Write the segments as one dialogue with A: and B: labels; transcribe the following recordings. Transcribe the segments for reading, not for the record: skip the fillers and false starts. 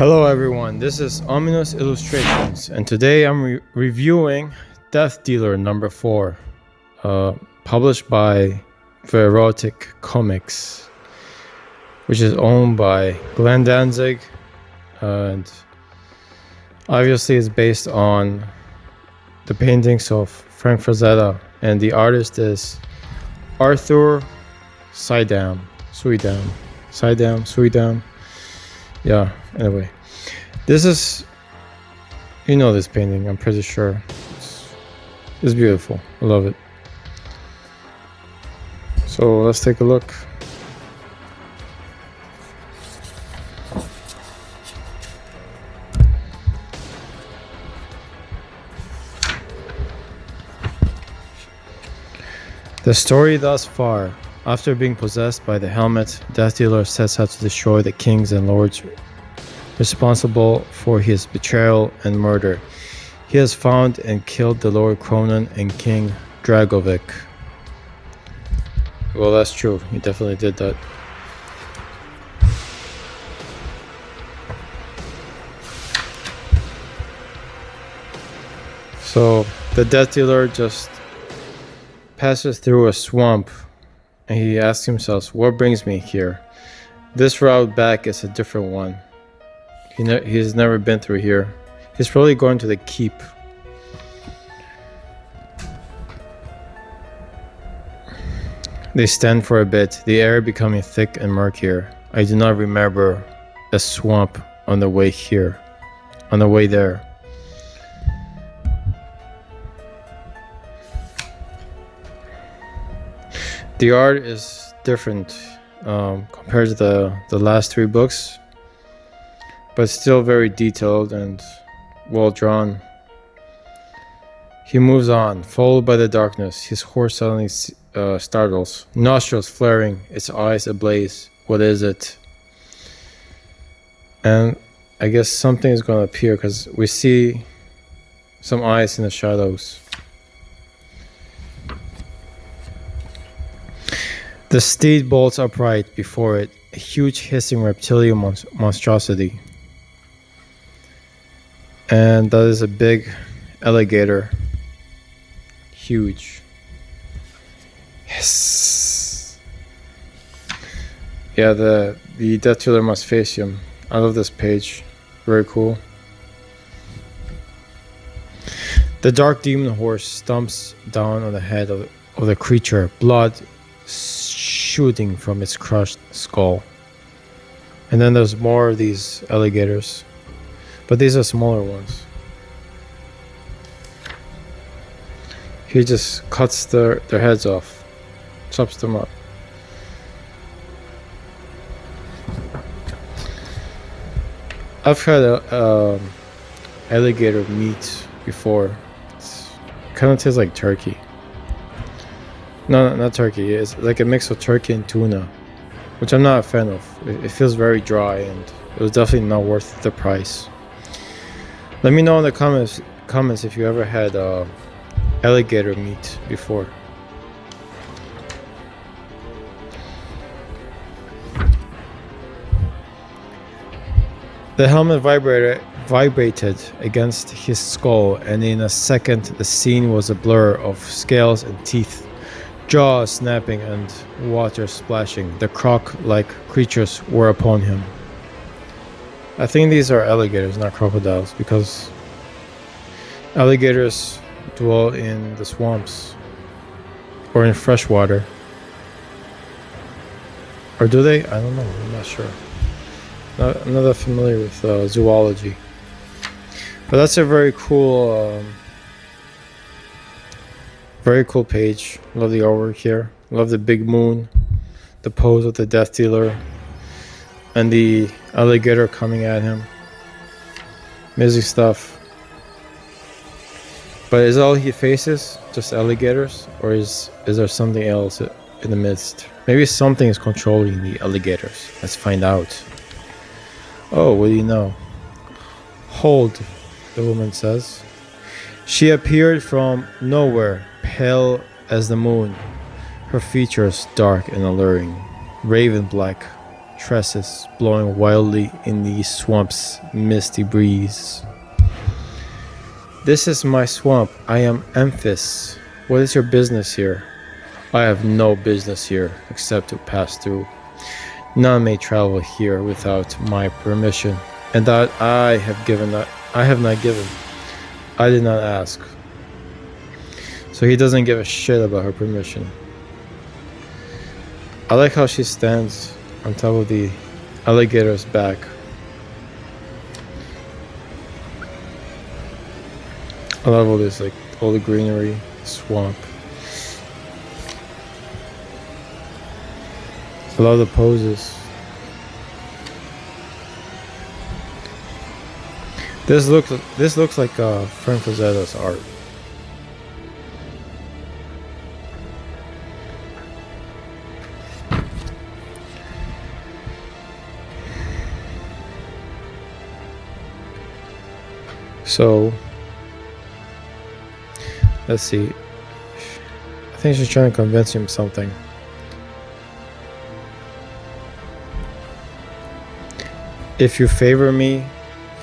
A: Hello everyone, this is Ominous Illustrations, and today I'm reviewing Death Dealer number 4, published by Verotik Comics, which is owned by Glenn Danzig, and obviously it's based on the paintings of Frank Frazetta, and the artist is Arthur Suydam. Yeah, anyway. This is, you know this painting, I'm pretty sure. It's beautiful. I love it. So let's take a look. The story thus far. After being possessed by the helmet, Death Dealer sets out to destroy the kings and lords responsible for his betrayal and murder. He has found and killed the Lord Cronin and King Dragovic. Well, that's true. He definitely did that. So, the Death Dealer just passes through a swamp. And he asks himself, what brings me here? This route back is a different one. He's never been through here. He's probably going to the keep. They stand for a bit, the air becoming thick and murkier. I do not remember a swamp on the way here, on the way there. The art is different compared to the last 3 books, but still very detailed and well drawn. He moves on, followed by the darkness. His horse suddenly startles, nostrils flaring, its eyes ablaze. What is it? And I guess something is going to appear because we see some eyes in the shadows. The steed bolts upright before it, a huge hissing reptilian monstrosity. And that is a big alligator. Huge. Yes. Yeah, the Death Dealer must face him. I love this page. Very cool. The dark demon horse stomps down on the head of the creature, blood shooting from its crushed skull. And then there's more of these alligators, but these are smaller ones. He just cuts their heads off, chops them up. I've had alligator meat before. It kind of tastes like turkey. No, not turkey. It's like a mix of turkey and tuna, which I'm not a fan of. It feels very dry, and it was definitely not worth the price. Let me know in the comments if you ever had alligator meat before. The helmet vibrated against his skull, and in a second the scene was a blur of scales and teeth, jaws snapping and water splashing. The croc-like creatures were upon him. I think these are alligators, not crocodiles, because alligators dwell in the swamps or in fresh water. Or do they? I don't know. I'm not sure. I'm not that familiar with zoology. But that's a very cool page. Love the artwork here. Love the big moon, the pose of the Death Dealer, and the alligator coming at him. Amazing stuff. But is all he faces just alligators, or is there something else in the midst? Maybe something is controlling the alligators. Let's find out. Oh, what do you know? Hold, the woman says. She appeared from nowhere, pale as the moon, her features dark and alluring, raven black, tresses blowing wildly in the swamp's misty breeze. This is my swamp. I am Emphis. What is your business here? I have no business here except to pass through. None may travel here without my permission, and that I have not given. I did not ask. So he doesn't give a shit about her permission. I like how she stands on top of the alligator's back. I love all this, like all the greenery, swamp. I love the poses. This looks like Frank Frazetta's art. So let's see. I think she's trying to convince him something. If you favor me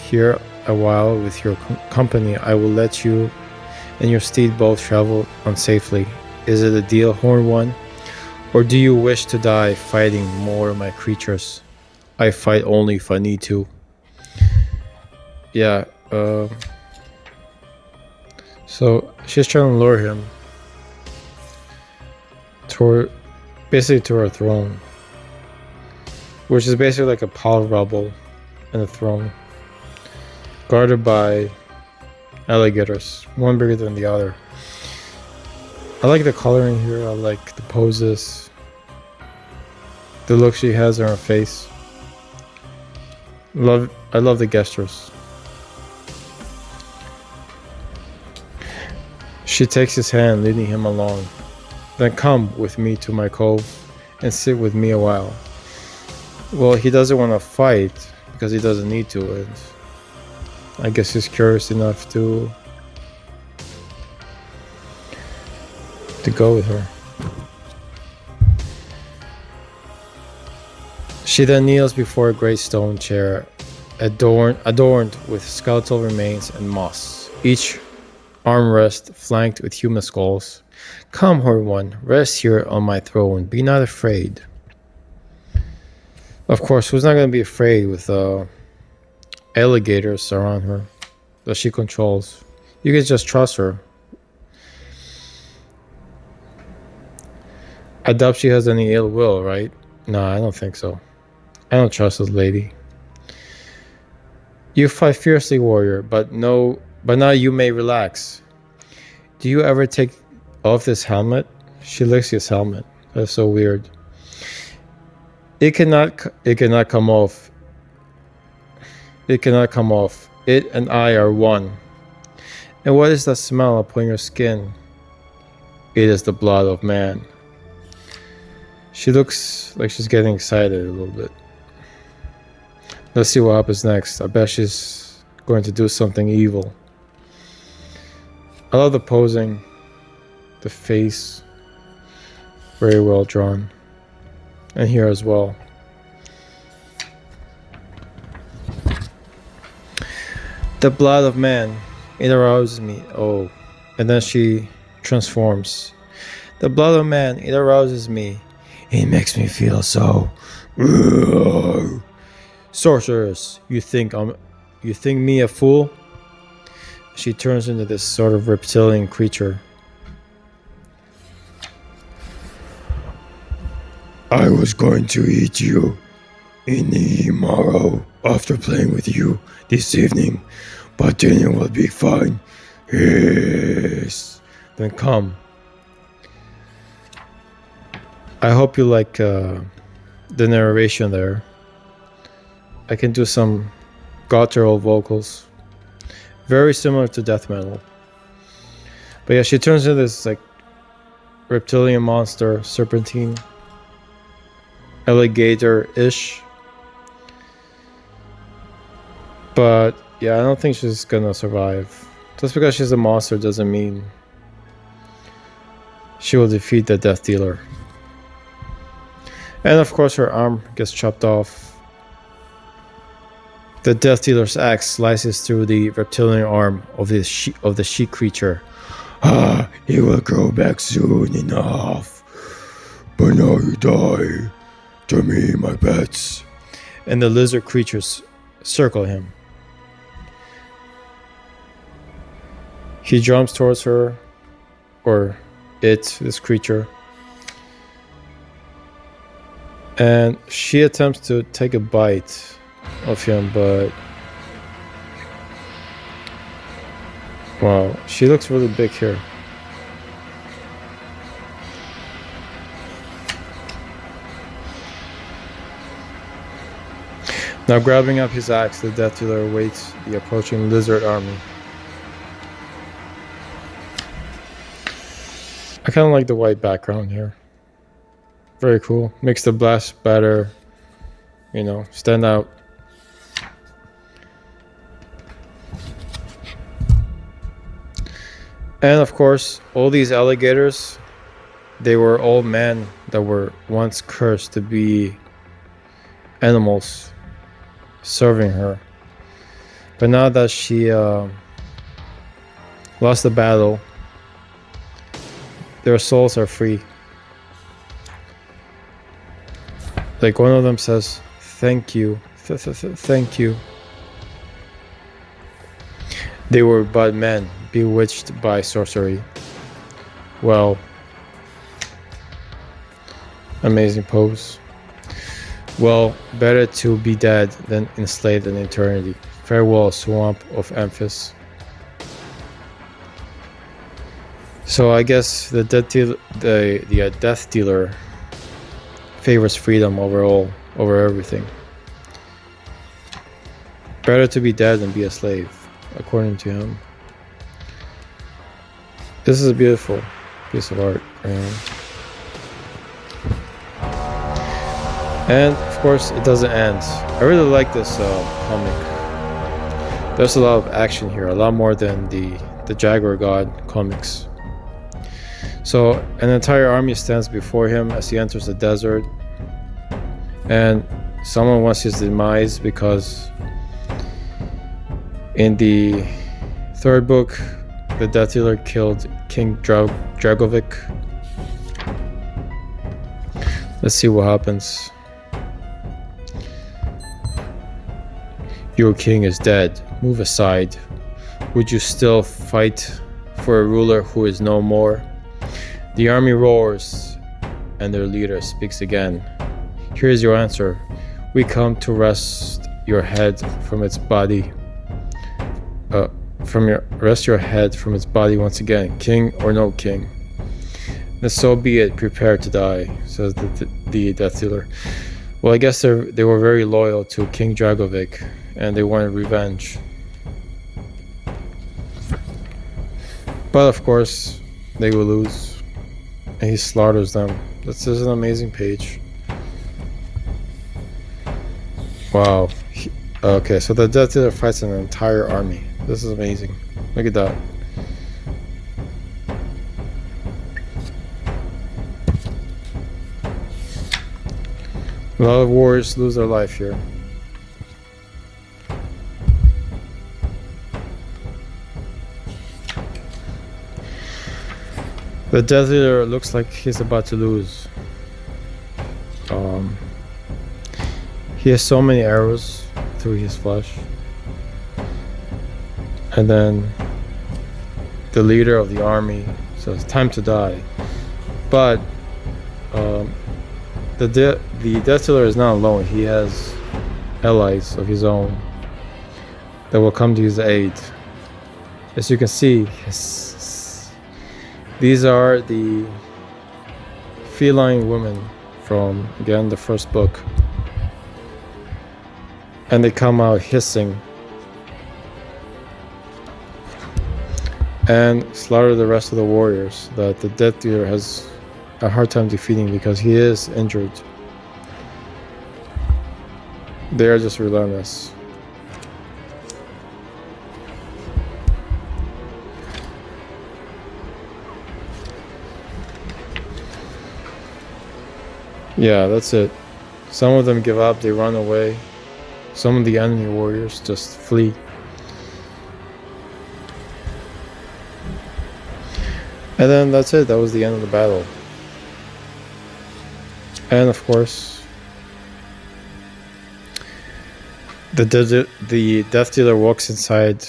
A: here a while with your company, I will let you and your steed both travel unsafely. Is it a deal, Horn One? Or do you wish to die fighting more of my creatures? I fight only if I need to. Yeah, so she's trying to lure him toward, basically to her throne, which is basically like a pile of rubble and a throne, guarded by alligators, one bigger than the other. I like the coloring here. I like the poses, the look she has on her face. I love the gestures. She takes his hand, leading him along. Then come with me to my cove and sit with me a while. Well, he doesn't want to fight because he doesn't need to, and I guess he's curious enough to go with her. She then kneels before a great stone chair adorned with skeletal remains and moss, each armrest flanked with human skulls. Come, Horn One, rest here on my throne. Be not afraid. Of course, who's not going to be afraid with alligators around her that she controls? You can just trust her. I doubt she has any ill will, right? No, I don't think so. I don't trust this lady. You fight fiercely, warrior, but now you may relax. Do you ever take off this helmet? She licks his helmet. That's so weird. It cannot come off. It cannot come off. It and I are one. And what is that smell upon your skin? It is the blood of man. She looks like she's getting excited a little bit. Let's see what happens next. I bet she's going to do something evil. I love the posing, the face, very well drawn, and here as well. The blood of man, it arouses me. Oh, and then she transforms. The blood of man, it arouses me. It makes me feel so. Sorceress, you think me a fool? She turns into this sort of reptilian creature. I was going to eat you in the morrow after playing with you this evening, but dinner will be fine. Yes. Then come. I hope you like the narration there. I can do some guttural vocals. Very similar to death metal. But yeah, she turns into this like reptilian monster, serpentine, alligator-ish. But yeah, I don't think she's gonna survive. Just because she's a monster doesn't mean she will defeat the Death Dealer. And of course, her arm gets chopped off. The Death Dealer's axe slices through the reptilian arm of the she creature. Ah, he will grow back soon enough. But now you die. To me, my pets. And the lizard creatures circle him. He jumps towards her, or it, this creature. And she attempts to take a bite of him, but wow, she looks really big here. Now grabbing up his axe, the Death Dealer awaits the approaching lizard army. I kind of like the white background here. Very cool. Makes the blast better, stand out. And of course, all these alligators, they were all men that were once cursed to be animals serving her. But now that she lost the battle, their souls are free. Like one of them says, "Thank you, thank you." They were but men, bewitched by sorcery. Well, amazing pose. Well, better to be dead than enslaved in eternity. Farewell, swamp of Memphis. So I guess the Death Dealer favors freedom over everything. Better to be dead than be a slave, according to him. This is a beautiful piece of art. And of course, it doesn't end. I really like this comic. There's a lot of action here, a lot more than the Jaguar God comics. So an entire army stands before him as he enters the desert, and someone wants his demise because in the third book, the Death Dealer killed King Dragovic. Let's see what happens. Your king is dead. Move aside. Would you still fight for a ruler who is no more? The army roars, and their leader speaks again. Here is your answer. We come to wrest your head from its body. Wrest your head from its body once again, king or no king. Then so be it. Prepare to die, says the Death Dealer. Well, I guess they were very loyal to King Dragovic, and they wanted revenge. But of course, they will lose, and he slaughters them. This is an amazing page. Wow. Okay, so the Death Dealer fights an entire army. This is amazing. Look at that. A lot of warriors lose their life here. The Death Dealer looks like he's about to lose. He has so many arrows through his flesh. And then the leader of the army says, "Time to die." But the Death Dealer is not alone. He has allies of his own that will come to his aid. As you can see, these are the feline women from, again, the first book. And they come out hissing and slaughter the rest of the warriors that the Death Dealer has a hard time defeating because he is injured. They are just relentless. Yeah, that's it. Some of them give up, they run away. Some of the enemy warriors just flee. And then that's it, that was the end of the battle. And of course, the Death Dealer walks inside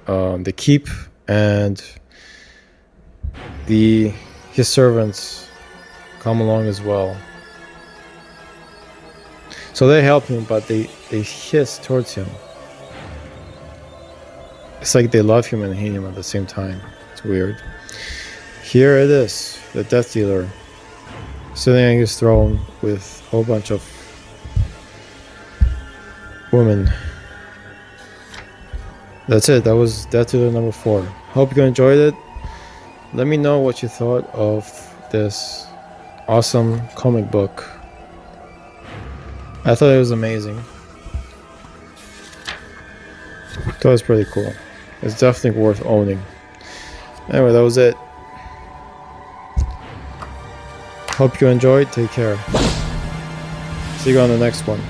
A: the keep, and his servants come along as well. So they help him, but they hiss towards him. It's like they love him and hate him at the same time. It's weird. Here it is, the Death Dealer, sitting on his throne with a whole bunch of women. That's it. That was Death Dealer number 4. Hope you enjoyed it. Let me know what you thought of this awesome comic book. I thought it was amazing. That was pretty cool. It's definitely worth owning. Anyway, that was it. Hope you enjoyed. Take care. See you on the next one.